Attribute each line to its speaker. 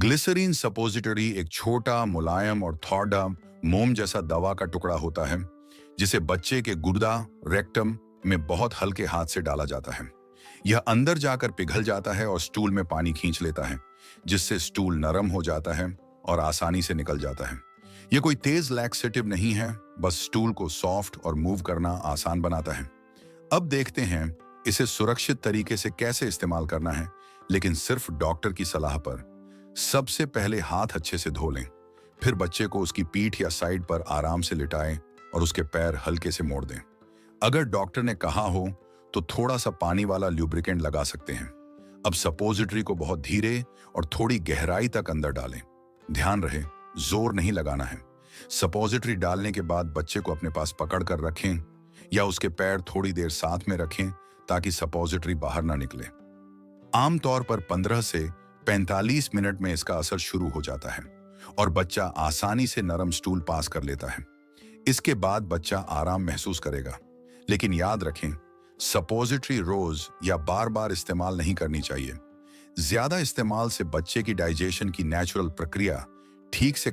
Speaker 1: Glycerine suppository एक छोटा मुलायम और थौड़ा मोम जैसा दवा का टुकड़ा होता है जिसे बच्चे के गुर्दा रेक्टम में बहुत हल्के हाथ से डाला जाता है। यह अंदर जाकर पिघल जाता है और स्टूल में पानी खींच लेता है, जिससे स्टूल नरम हो जाता है और आसानी से निकल जाता है। यह कोई तेज लैक्सेटिव नहीं है, बस स्टूल को सॉफ्ट और मूव करना आसान बनाता है। अब देखते हैं इसे सुरक्षित तरीके से कैसे इस्तेमाल करना है, लेकिन सिर्फ डॉक्टर की सलाह पर। सबसे पहले हाथ अच्छे से धो लें, फिर बच्चे को उसकी पीठ या साइड पर आराम से लिटाएं और उसके पैर हल्के से मोड़ दें। अगर डॉक्टर ने कहा हो तो थोड़ा सा पानी वाला ल्यूब्रिकेंट लगा सकते हैं। अब सपोजिटरी को बहुत धीरे और थोड़ी गहराई तक अंदर डालें। ध्यान रहे, जोर नहीं लगाना है। सपोजिटरी डालने के बाद बच्चे को अपने पास पकड़ कर रखें या उसके पैर थोड़ी देर साथ में रखें ताकि सपोजिटरी बाहर ना निकले। आमतौर पर 15 से 45 मिनट में इसका असर शुरू हो जाता है और बच्चा आसानी से नरम स्टूल पास कर लेता है। इसके बाद बच्चा आराम महसूस करेगा। लेकिन याद रखें, सपोजिटरी रोज या बार बार इस्तेमाल नहीं करनी चाहिए। ज्यादा इस्तेमाल से बच्चे की डाइजेशन की नेचुरल प्रक्रिया ठीक से